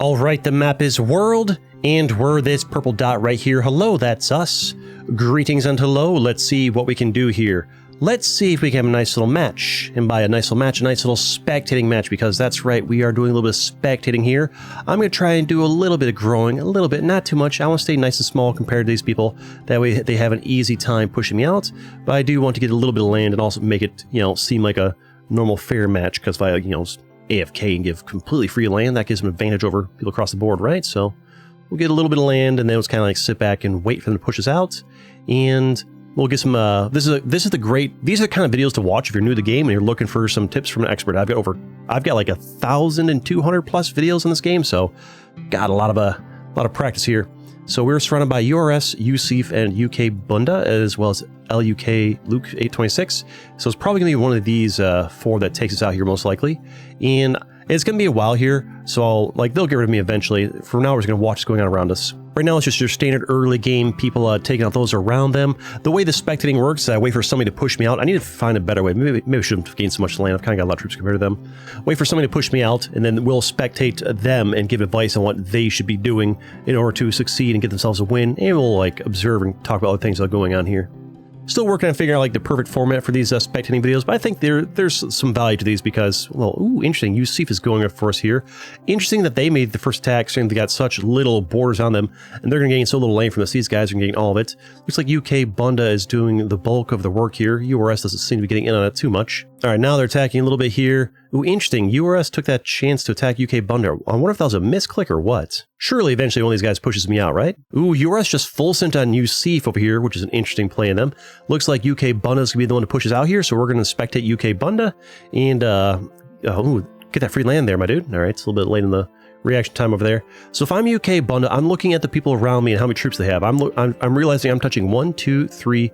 All right, the map is world, and we're this purple dot right here. Hello, that's us. Greetings and hello. Let's see what we can do here. Let's see if we can have a nice little match. And by a nice little match, a nice little spectating match, because that's right, we are doing a little bit of spectating here. I'm going to try and do a little bit of growing, a little bit, not too much. I want to stay nice and small compared to these people. That way they have an easy time pushing me out. But I do want to get a little bit of land and also make it, seem like a normal fair match, because if I, AFK and give completely free land, that gives them an advantage over people across the board, right? So we'll get a little bit of land, and then it's kind of like sit back and wait for them to push us out, and we'll get some. These are the kind of videos to watch if you're new to the game and you're looking for some tips from an expert. I've got like 1,200 plus videos in this game, so got a lot of practice here. So we're surrounded by URS, UCF, and UK Bunda, as well as LUK Luke 826. So it's probably going to be one of these four that takes us out here most likely. And it's going to be a while here, so they'll get rid of me eventually. For now, we're just going to watch what's going on around us. Right now, it's just your standard early game, people taking out those around them. The way the spectating works is I wait for somebody to push me out. I need to find a better way. Maybe I shouldn't have gained so much land. I've kind of got a lot of troops compared to them. Wait for somebody to push me out, and then we'll spectate them and give advice on what they should be doing in order to succeed and get themselves a win. And we'll observe and talk about other things that are going on here. Still working on figuring out the perfect format for these spectating videos, but I think there's some value to these because, well, ooh, interesting. UCF is going up for us here. Interesting that they made the first attack, saying they got such little borders on them, and they're going to gain so little lane from this. These guys are getting all of it. Looks like UK Bunda is doing the bulk of the work here. URS doesn't seem to be getting in on it too much. All right, now they're attacking a little bit here. Ooh, interesting. URS took that chance to attack UK Bunda. I wonder if that was a misclick or what. Surely eventually one of these guys pushes me out, right? Ooh, URS just full sent on UCF over here, which is an interesting play in them. Looks like UK Bunda is going to be the one to push us out here, so we're going to spectate UK Bunda. And, ooh, get that free land there, my dude. All right, it's a little bit late in the reaction time over there. So if I'm UK Bunda, I'm looking at the people around me and how many troops they have. I'm realizing I'm touching 1, 2, 3,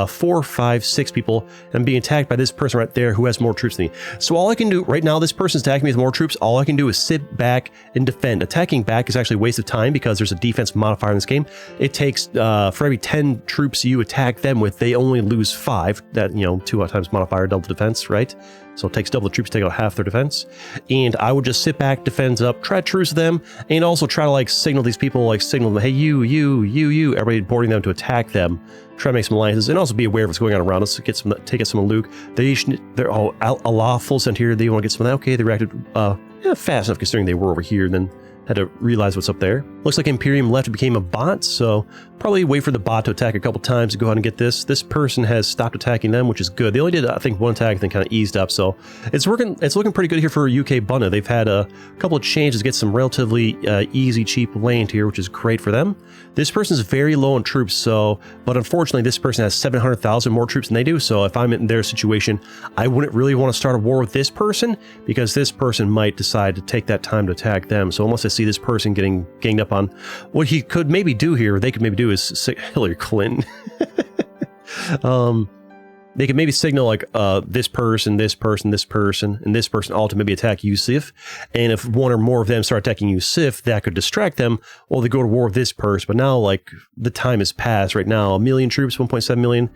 4, 5, 6 people, and I'm being attacked by this person right there who has more troops than me. So all I can do right now, this person's attacking me with more troops. All I can do is sit back and defend. Attacking back is actually a waste of time because there's a defense modifier in this game. It takes for every 10 troops you attack them with, they only lose 5. That 2 times modifier, double defense, right? So it takes double the troops to take out half their defense. And I would just sit back, defend up, try to truce them, and also try to signal these people, signal them, hey, you, everybody boarding them to attack them. Try to make some alliances, and also be aware of what's going on around us. Take out some of Luke. They're Allah full sent here. They want to get some of that. Okay, they reacted fast enough considering they were over here, and then had to realize what's up there. Looks like Imperium left and became a bot, so probably wait for the bot to attack a couple times to go ahead and get this. This person has stopped attacking them, which is good. They only did, I think, one attack and then kind of eased up, so it's looking pretty good here for UK Bunda. They've had a couple of changes to get some relatively easy, cheap land here, which is great for them. This person's very low on troops, but unfortunately, this person has 700,000 more troops than they do, so if I'm in their situation, I wouldn't really want to start a war with this person, because this person might decide to take that time to attack them. So unless I see this person getting ganged up on, what he could maybe do here, they could maybe do is Hillary Clinton. They could maybe signal this person, this person, this person, and this person all to maybe attack UCF. And if one or more of them start attacking UCF, that could distract them. Well, they go to war with this person. But now, the time has passed right now. 1 million troops, 1.7 million,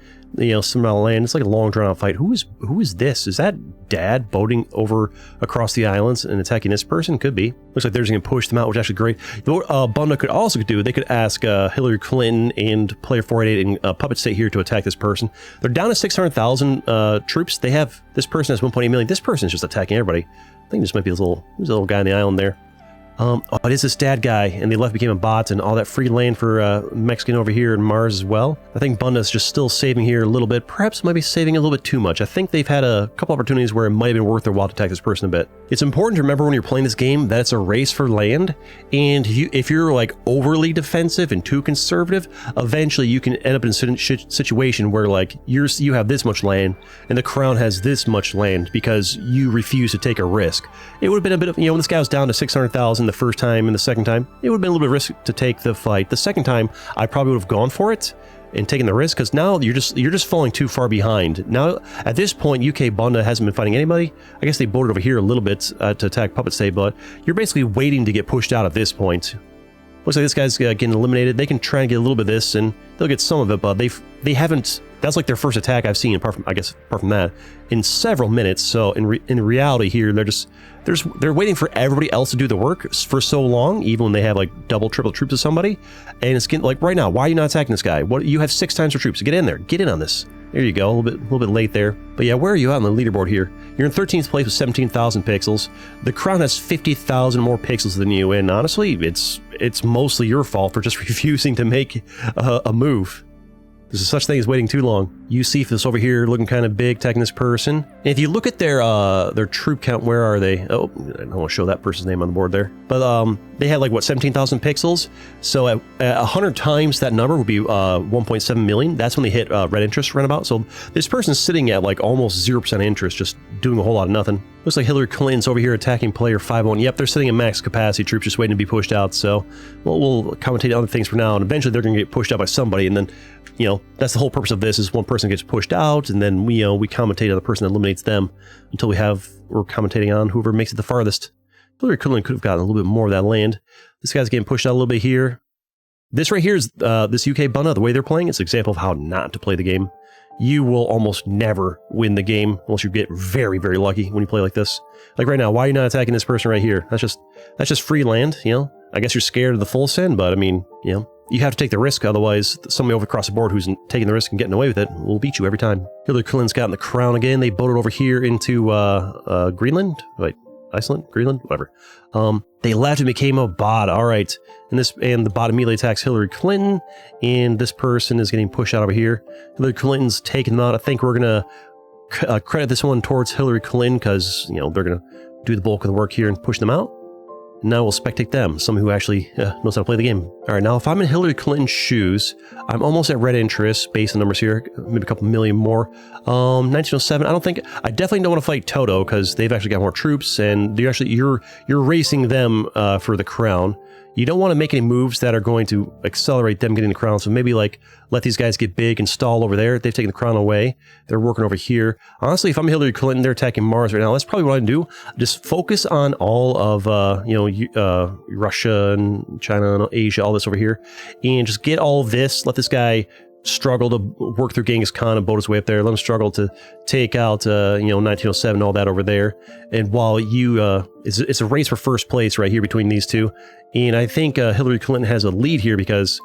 some amount of land. It's like a long drawn out fight. Who is this? Is that Dad boating over across the islands and attacking this person? Could be. Looks like they're just going to push them out, which is actually great. What Bunda could also do, they could ask Hillary Clinton and Player 488 and Puppet State here to attack this person. They're down to 600,000 troops. This person has 1.8 million. This person is just attacking everybody. I think this might be there's a little guy on the island there. It is this Dad guy, and they left became a bot, and all that free land for Mexican over here in Mars as well. I think Bunda's just still saving here a little bit. Perhaps might be saving a little bit too much. I think they've had a couple opportunities where it might have been worth their while to attack this person a bit. It's important to remember when you're playing this game that it's a race for land, and if you're overly defensive and too conservative, eventually you can end up in a situation where you have this much land and the crown has this much land because you refuse to take a risk. It would have been a bit of, when this guy was down to 600,000 the first time and the second time, it would have been a little bit of risk to take the fight. The second time, I probably would have gone for it and taken the risk, because now you're just falling too far behind. Now, at this point, UK Bunda hasn't been fighting anybody. I guess they boarded over here a little bit to attack Puppet State, but you're basically waiting to get pushed out at this point. Looks like this guy's getting eliminated. They can try and get a little bit of this, and they'll get some of it, but they haven't That's like their first attack I've seen, apart from that, in several minutes. So in reality here, they're waiting for everybody else to do the work for so long, even when they have like double, triple troops of somebody. And it's getting like right now, why are you not attacking this guy? What, you have 6 times your troops. Get in there. Get in on this. There you go. A little bit late there. But yeah, where are you at on the leaderboard here? You're in 13th place with 17,000 pixels. The crown has 50,000 more pixels than you, and honestly, it's mostly your fault for just refusing to make a move. There's such thing as waiting too long. Eusephus over here looking kind of big, attacking this person. And if you look at their troop count, where are they? Oh, I don't want to show that person's name on the board there. But they had like, what, 17,000 pixels? So at 100 times that number would be 1.7 million. That's when they hit red interest runabout. So this person's sitting at like almost 0% interest, just doing a whole lot of nothing. Looks like Hillary Clinton's over here attacking player 5-1. Yep, they're sitting at max capacity, troops just waiting to be pushed out. So we'll commentate on other things for now, and eventually they're going to get pushed out by somebody, and then, you know, that's the whole purpose of this, is one person gets pushed out, and then we commentate on the person that eliminates them until we're commentating on whoever makes it the farthest. Hillary Clinton could have gotten a little bit more of that land. This guy's getting pushed out a little bit here. This right here is this UK Bunda, the way they're playing. It's an example of how not to play the game. You will almost never win the game unless you get very, very lucky when you play like this. Like right now, why are you not attacking this person right here? That's just free land, you know? I guess you're scared of the full send, but I mean, you know, you have to take the risk, otherwise somebody over across the board who's taking the risk and getting away with it will beat you every time. Hillary Clinton's gotten the crown again. They boated over here into Greenland. Wait, Iceland? Greenland? Whatever. They left and became a bot. All right. And the bot immediately attacks Hillary Clinton, and this person is getting pushed out over here. Hillary Clinton's taken them out. I think we're going to credit this one towards Hillary Clinton because, you know, they're going to do the bulk of the work here and push them out. Now we'll spectate them, someone who actually knows how to play the game. All right, now if I'm in Hillary Clinton's shoes, I'm almost at red interest based on numbers here, maybe a couple million more. 1907, I definitely don't want to fight Toto because they've actually got more troops, and you're racing them for the crown. You don't want to make any moves that are going to accelerate them getting the crown, so maybe like let these guys get big and stall over there. They've taken the crown away. They're working over here. Honestly, if I'm Hillary Clinton, they're attacking Mars right now. That's probably what I'd do. Just focus on all of Russia and China and Asia, all this over here, and just get all of this. Let this guy struggle to work through Genghis Khan and boat his way up there. Let him struggle to take out 1907, all that over there. And while it's a race for first place right here between these two. And I think Hillary Clinton has a lead here because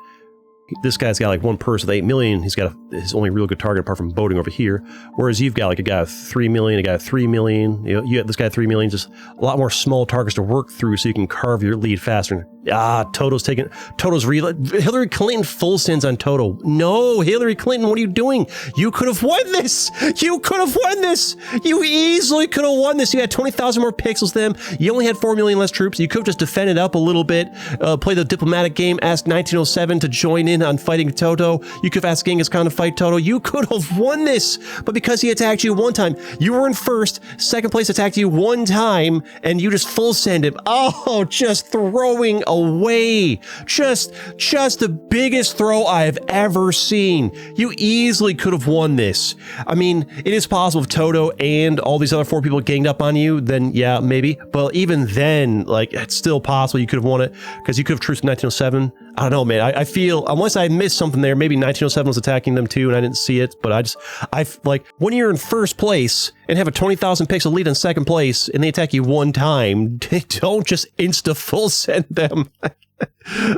this guy's got like one person with 8 million. He's got his only real good target apart from boating over here. Whereas you've got like a guy with 3 million, a guy with 3 million. You know, you have this guy with 3 million, just a lot more small targets to work through so you can carve your lead faster. Toto's Hillary Clinton full sends on Toto. No, Hillary Clinton, what are you doing? You could have won this. You could have won this. You easily could have won this. You had 20,000 more pixels than them. You only had 4 million less troops. You could have just defended up a little bit, play the diplomatic game, asked 1907 to join in on fighting Toto. You could have asked Genghis Khan to fight Toto. You could have won this, but because he attacked you one time, you were in first. Second place attacked you one time, and you just full send him. Oh, just throwing away. Just the biggest throw I've ever seen. You easily could have won this. I mean, it is possible if Toto and all these other 4 people ganged up on you, then yeah, maybe. But even then, like, it's still possible you could have won it because you could have truced 1907. I don't know, man. I feel, unless I missed something there, maybe 1907 was attacking them too and I didn't see it, but I like, when you're in first place and have a 20,000 pixel lead in second place and they attack you one time, don't just insta full send them.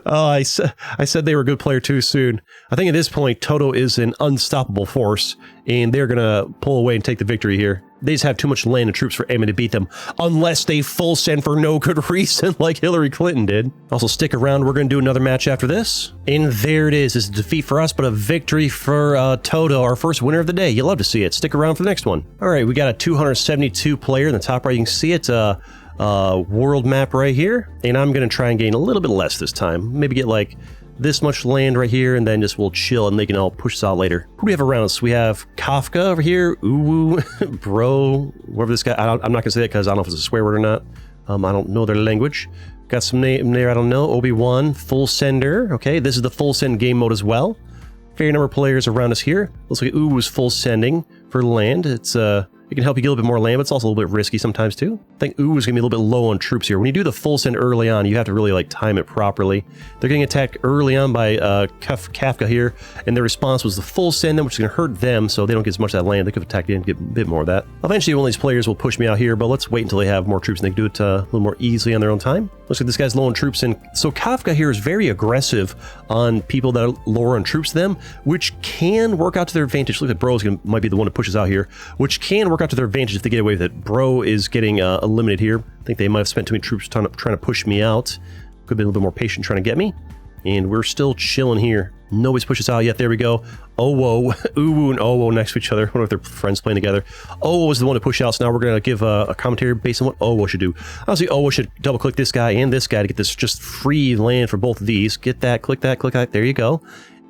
Oh, I said they were a good player too soon. I think at this point, Toto is an unstoppable force, and they're going to pull away and take the victory here. They just have too much land and troops for Ammon to beat them, unless they full send for no good reason like Hillary Clinton did. Also, stick around. We're going to do another match after this. And there it is. It's a defeat for us, but a victory for Toto, our first winner of the day. You'll love to see it. Stick around for the next one. All right, we got a 272 player in the top right. You can see it. World map right here, and I'm gonna try and gain a little bit less this time. Maybe get like this much land right here, and then just we'll chill and they can all push us out later. Who do we have around us? We have Kafka over here, Uwu, bro, whoever this guy. I'm not gonna say that because I don't know if it's a swear word or not. I don't know their language. Got some name there, I don't know. Obi-Wan, full sender. Okay, this is the full send game mode as well. Fair number of players around us here. Looks like Uwu is full sending for land. It's It can help you get a little bit more land, but it's also a little bit risky sometimes too. I think Ooh is going to be a little bit low on troops here. When you do the full send early on, you have to really like time it properly. They're getting attacked early on by Kafka here, and their response was the full send, which is going to hurt them, so they don't get as much of that land. They could have attacked in and get a bit more of that. Eventually, one of these players will push me out here, but let's wait until they have more troops and they can do it a little more easily on their own time. Looks like this guy's low on troops, and so Kafka here is very aggressive on people that are lower on troops than them, which can work out to their advantage. Look at Bro's might be the one that pushes out here, which can work out to their advantage if they get away with it. Bro is getting eliminated here. I think they might have spent too many troops trying to push me out. Could be a little bit more patient trying to get me. And we're still chilling here. Nobody's pushed us out yet. There we go. Oboe, Uwu and Oboe next to each other. I wonder if they're friends playing together. Oboe was the one to push out, so now we're going to give a commentary based on what Oboe should do. Honestly, Oboe should double-click this guy and this guy to get this just free land for both of these. Get that, click that, click that. There you go.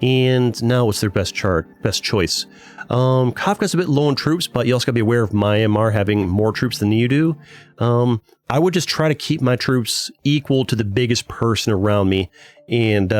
And now what's their best choice? Kafka's a bit low on troops, but you also got to be aware of Myanmar having more troops than you do. I would just try to keep my troops equal to the biggest person around me, and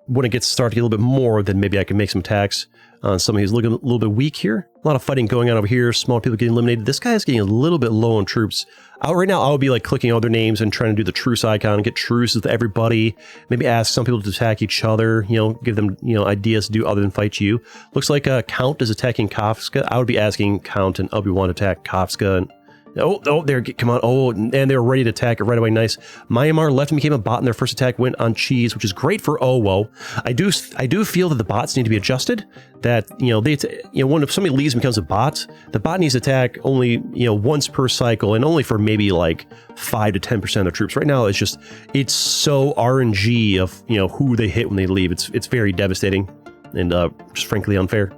when it gets started to get a little bit more, then maybe I can make some attacks on somebody who's looking a little bit weak here. A lot of fighting going on over here. Small people getting eliminated. This guy is getting a little bit low on troops. Right now, I would be like clicking all their names and trying to do the truce icon and get truces with everybody. Maybe ask some people to attack each other. You know, give them ideas to do other than fight you. Looks like Count is attacking Kafka. I would be asking Count and Obi-Wan to attack Kafka. And oh, there, come on. Oh, and they're ready to attack it right away. Nice. Myanmar left and became a bot, and their first attack went on cheese, which is great for Owo. I do feel that the bots need to be adjusted. That, when if somebody leaves and becomes a bot, the bot needs to attack only, once per cycle, and only for maybe like 5 to 10% of troops. Right now, it's so RNG of, who they hit when they leave. It's very devastating and just frankly unfair.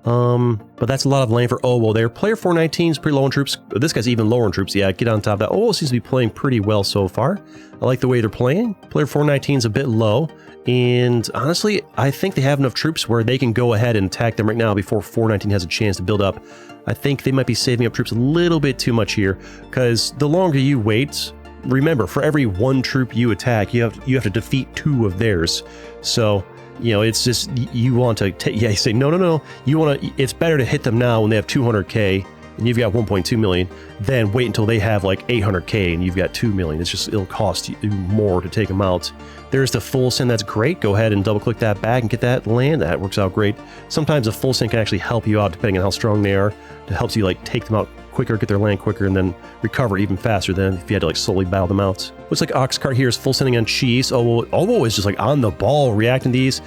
But that's a lot of land for Oboe there. Player 419 is pretty low on troops. This guy's even lower on troops. Yeah, get on top of that. Oboe seems to be playing pretty well so far. I like the way they're playing. Player 419 is a bit low. And honestly, I think they have enough troops where they can go ahead and attack them right now before 419 has a chance to build up. I think they might be saving up troops a little bit too much here, because the longer you wait, remember, for every one troop you attack, you have to defeat 2 of theirs. So, it's just, you want to you say, no. It's better to hit them now when they have 200k and you've got 1.2 million, than wait until they have like 800k and you've got 2 million. It'll cost you more to take them out. There's the full send. That's great. Go ahead and double click that back and get that land. That works out great. Sometimes a full send can actually help you out depending on how strong they are. It helps you like take them out quicker, get their land quicker, and then recover even faster than if you had to like slowly battle them out. Looks like Oxcart here is full sending on cheese. Oboe is just like on the ball reacting to these,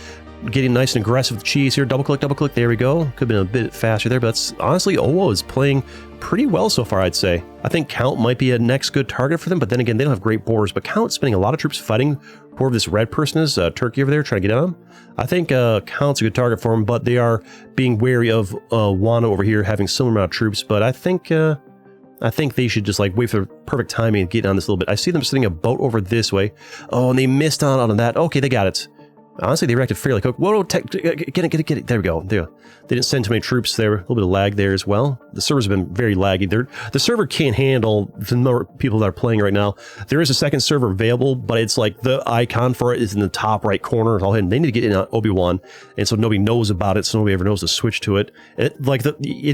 getting nice and aggressive with cheese here. Double click, there we go. Could have been a bit faster there, but that's honestly, Oboe is playing pretty well so far, I'd say. I think Count might be a next good target for them, but then again, they don't have great borders. But Count's spending a lot of troops fighting whoever this red person is, Turkey over there, trying to get at him. I think Count's a good target for him, but they are being wary of Wano over here having similar amount of troops. But I think they should just like wait for the perfect timing and get on this a little bit. I see them sending a boat over this way. Oh, and they missed out on that. Okay, they got it. Honestly, they reacted fairly quick. Whoa, get it. There we go. They didn't send too many troops there. A little bit of lag there as well. The servers have been very laggy. The server can't handle the number of people that are playing right now. There is a second server available, but it's like the icon for it is in the top right corner. It's all hidden. They need to get in on Obi-Wan, and so nobody knows about it, so nobody ever knows to switch to it. It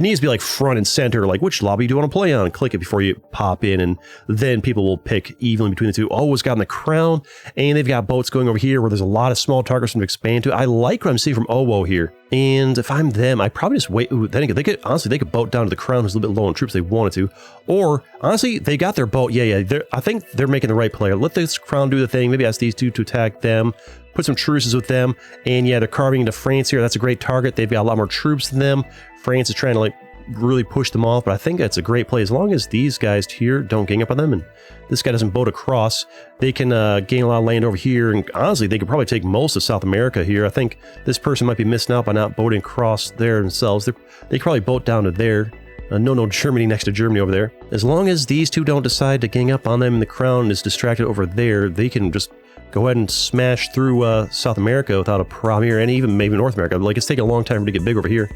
needs to be like front and center, like which lobby do you want to play on? Click it before you pop in, and then people will pick evenly between the two. Oboe's gotten the crown, and they've got boats going over here where there's a lot of small targets to expand to. I like what I'm seeing from Oboe here. And if I'm them, I probably just wait. Ooh, then again, they could boat down to the crown who's a little bit low on troops if they wanted to. Or, honestly, they got their boat. Yeah. I think they're making the right play. Let this crown do the thing. Maybe ask these two to attack them. Put some truces with them. And yeah, they're carving into France here. That's a great target. They've got a lot more troops than them. France is trying to really push them off, but I think that's a great play. As long as these guys here don't gang up on them and this guy doesn't boat across, they can gain a lot of land over here, and honestly, they could probably take most of South America here. I think this person might be missing out by not boating across there themselves. They could probably boat down to there. No, Germany next to Germany over there. As long as these two don't decide to gang up on them and the crown is distracted over there, they can just go ahead and smash through South America without a problem here, and even maybe North America. Like, it's taking a long time to get big over here.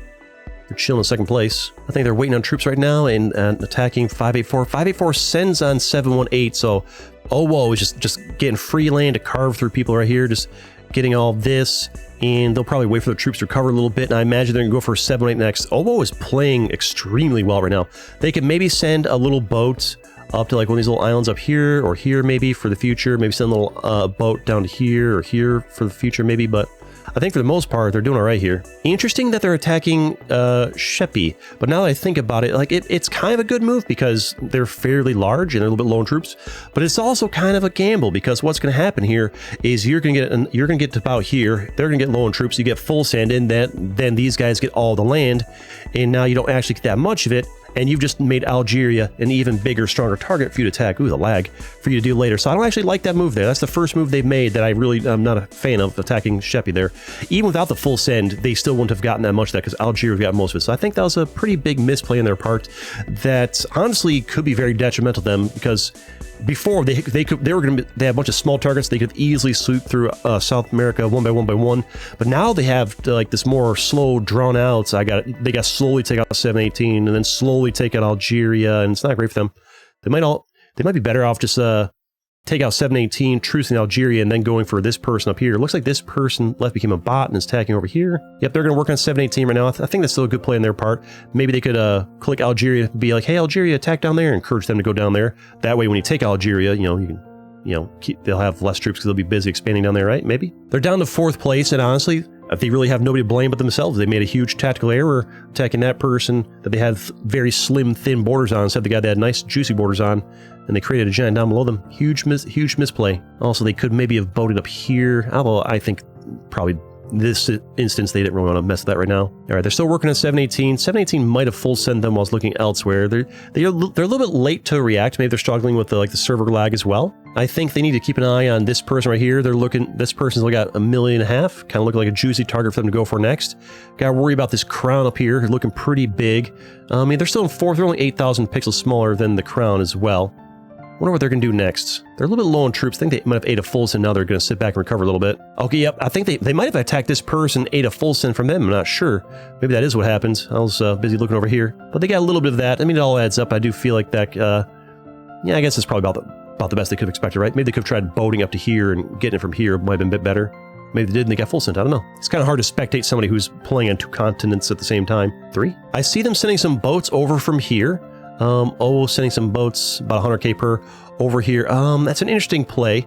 They're chilling in second place. I think they're waiting on troops right now and attacking 584. 584 sends on 718, so Oboe is just getting free land to carve through people right here, just getting all this, and they'll probably wait for the troops to recover a little bit, and I imagine they're going to go for 718 next. Oboe is playing extremely well right now. They could maybe send a little boat up to like one of these little islands up here or here maybe for the future, maybe send a little boat down to here or here for the future maybe, but I think for the most part, they're doing all right here. Interesting that they're attacking Sheppy, but now that I think about it, like it's kind of a good move because they're fairly large and they're a little bit low in troops, but it's also kind of a gamble because what's going to happen here is you're going to get to about here, they're going to get low in troops, you get full send in that, then these guys get all the land, and now you don't actually get that much of it, and you've just made Algeria an even bigger, stronger target for you to attack. Ooh, the lag for you to do later. So I don't actually like that move there. That's the first move they've made that I'm not a fan of, attacking Sheppy there. Even without the full send, they still wouldn't have gotten that much of that because Algeria got most of it. So I think that was a pretty big misplay on their part that honestly could be very detrimental to them because before they had a bunch of small targets they could easily sweep through South America one by one, but now they have like this more slow drawn out. They got to slowly take out 718 and then slowly take out Algeria, and it's not great for them. They might be better off just take out 718, truce in Algeria, and then going for this person up here. It looks like this person left became a bot and is attacking over here. Yep, they're going to work on 718 right now. I think that's still a good play on their part. Maybe they could click Algeria, be like, hey, Algeria, attack down there, and encourage them to go down there. That way, when you take Algeria, you can, they'll have less troops because they'll be busy expanding down there, right? Maybe. They're down to 4th place, and honestly, if they really have nobody to blame but themselves, they made a huge tactical error attacking that person that they had very slim, thin borders on instead of the guy that had nice, juicy borders on, and they created a giant down below them. Huge misplay. Also, they could maybe have boated up here, although I think probably in this instance, they didn't really want to mess with that right now. All right, they're still working on 718. 718 might have full sent them while I was looking elsewhere. They're a little bit late to react. Maybe they're struggling with the server lag as well. I think they need to keep an eye on this person right here. This person's only got 1.5 million, kind of looking like a juicy target for them to go for next. Got to worry about this crown up here, looking pretty big. I mean, they're still in 4th. They're only 8,000 pixels smaller than the crown as well. Wonder what they're going to do next. They're a little bit low on troops. I think they might have ate a full send. Now they're going to sit back and recover a little bit. Okay, yep. I think they might have attacked this person, ate a full send from them. I'm not sure. Maybe that is what happens. I was busy looking over here. But they got a little bit of that. I mean, it all adds up. I do feel like that, yeah, I guess it's probably about the best they could have expected, right? Maybe they could have tried boating up to here and getting it from here. Might have been a bit better. Maybe they did and they got full sent. I don't know. It's kind of hard to spectate somebody who's playing on 2 continents at the same time. 3. I see them sending some boats over from here. Sending some boats, about 100k per over here. That's an interesting play.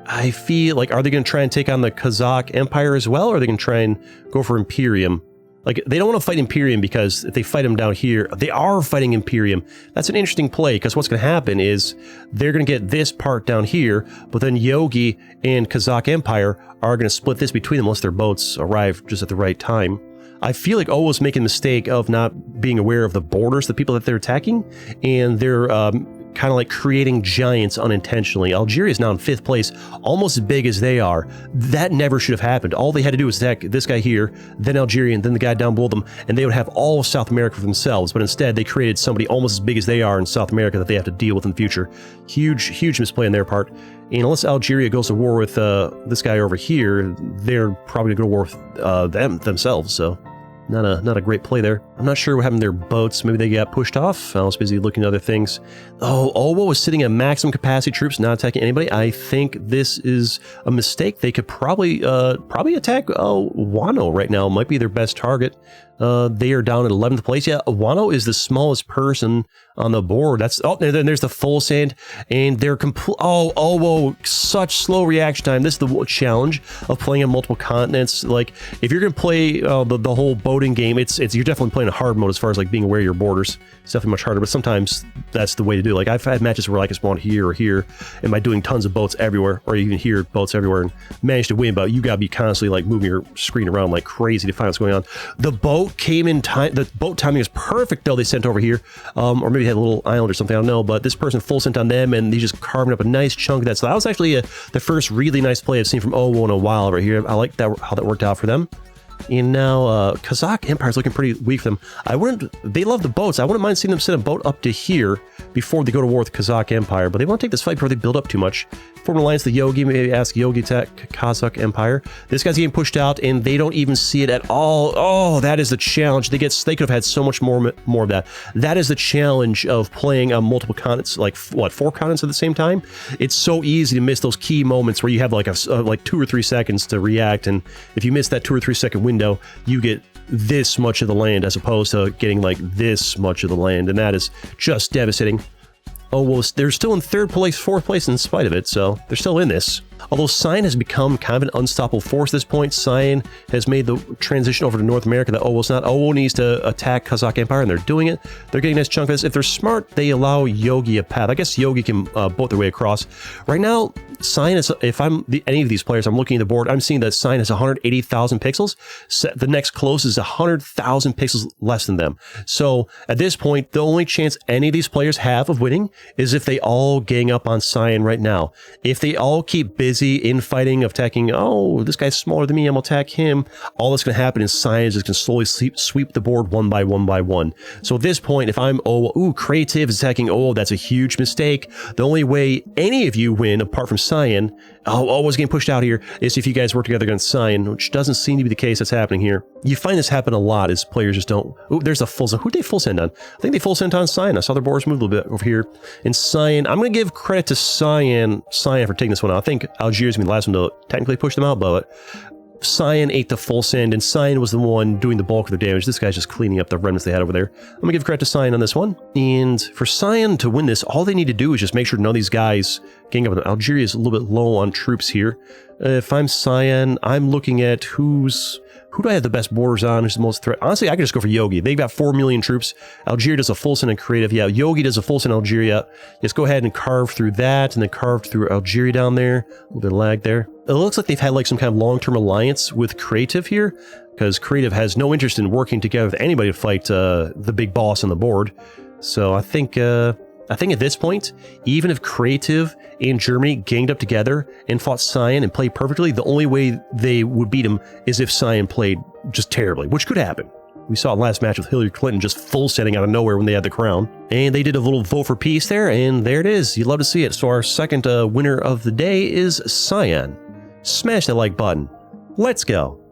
I feel like, are they going to try and take on the Kazakh Empire as well, or are they going to try and go for Imperium? Like, they don't want to fight Imperium because if they fight them down here, they are fighting Imperium. That's an interesting play because what's going to happen is they're going to get this part down here, but then Yogi and Kazakh Empire are going to split this between them once their boats arrive just at the right time. I feel like Oboe's making a mistake of not being aware of the borders, the people that they're attacking, and they're kind of like creating giants unintentionally. Algeria is now in 5th place, almost as big as they are. That never should have happened. All they had to do was attack this guy here, then Algeria, and then the guy down below them, and they would have all of South America for themselves. But instead, they created somebody almost as big as they are in South America that they have to deal with in the future. Huge misplay on their part. And unless Algeria goes to war with this guy over here, they're probably going to go to war with themselves. So not a great play there. I'm not sure what happened to their boats. Maybe they got pushed off. I was busy looking at other things. Oh, Oboe was sitting at maximum capacity troops, not attacking anybody. I think this is a mistake. They could probably attack Wano right now. Might be their best target. They are down at 11th place. Yeah, Wano is the smallest person on the board. That's then there's the full sand, and they're whoa, such slow reaction time. This is the challenge of playing on multiple continents. Like, if you're gonna play the whole boating game, you're definitely playing a hard mode as far as like being aware of your borders. It's definitely much harder, but sometimes that's the way to do it. Like, I've had matches where I can spawn here or here, and by doing tons of boats everywhere, or even here boats everywhere, and manage to win. But you gotta be constantly like moving your screen around like crazy to find what's going on. The boat came in time. The boat timing is perfect though. They sent over here, or maybe they had a little island or something, I don't know, but this person full sent on them, and they just carving up a nice chunk of that. So that was actually the first really nice play I've seen from Oboe in a while right here. I like that, how that worked out for them. And now Kazakh Empire is looking pretty weak for them. They love the boats. I wouldn't mind seeing them send a boat up to here before they go to war with Kazakh Empire, but they want to take this fight before they build up too much. Form an alliance with Yogi, maybe ask Yogi to attack Kazakh Empire. This guy's getting pushed out, and they don't even see it at all. Oh, that is the challenge. They could have had so much more of that. That is the challenge of playing on multiple continents, like, what, 4 continents at the same time? It's so easy to miss those key moments where you have like like 2 or 3 seconds to react, and if you miss that 2 or 3 second window, you get this much of the land as opposed to getting like this much of the land, and that is just devastating. Oh, well, they're still in 3rd place, 4th place in spite of it, so they're still in this. Although Cyan has become kind of an unstoppable force at this point, Cyan has made the transition over to North America that Oboe's not. Oboe needs to attack Kazakh Empire, and they're doing it. They're getting a nice chunk of this. If they're smart, they allow Yogi a path. I guess Yogi can boat their way across. Right now, Cyan is, if I'm any of these players, I'm looking at the board, I'm seeing that Cyan has 180,000 pixels. The next closest is 100,000 pixels less than them. So at this point, the only chance any of these players have of winning is if they all gang up on Cyan right now. If they all keep busy infighting, attacking, oh, this guy's smaller than me, I'm gonna attack him, all that's gonna happen is Cyan is just gonna slowly sweep the board one by one. So at this point, if I'm, Creative is attacking, that's a huge mistake. The only way any of you win, apart from Cyan, Oboe's getting pushed out here, is if you guys work together against Cyan, which doesn't seem to be the case that's happening here. You find this happen a lot, is players just don't, there's a full send. Who'd they full send on? I think they full sent on Cyan. I saw their boards move a little bit over here. And Cyan, I'm going to give credit to Cyan for taking this one out. I think Algeria's going to be the last one to technically push them out, but Cyan ate the full send, and Cyan was the one doing the bulk of the damage. This guy's just cleaning up the remnants they had over there. I'm going to give credit to Cyan on this one. And for Cyan to win this, all they need to do is just make sure none of these guys gang up with them. Algeria is a little bit low on troops here. If I'm Cyan, I'm looking at who do I have the best borders on? Who's the most threat? Honestly, I could just go for Yogi. They've got 4 million troops. Algeria does a full send in creative. Yeah, Yogi does a full send in Algeria. Just go ahead and carve through that, and then carve through Algeria down there. A little bit of lag there. It looks like they've had like some kind of long-term alliance with Creative here, because Creative has no interest in working together with anybody to fight the big boss on the board. So I think at this point, even if Creative and Germany ganged up together and fought Cyan and played perfectly, the only way they would beat him is if Cyan played just terribly, which could happen. We saw it last match with Hillary Clinton just full sending out of nowhere when they had the crown. And they did a little vote for peace there, and there it is. You'd love to see it. So our second winner of the day is Cyan. Smash that like button. Let's go.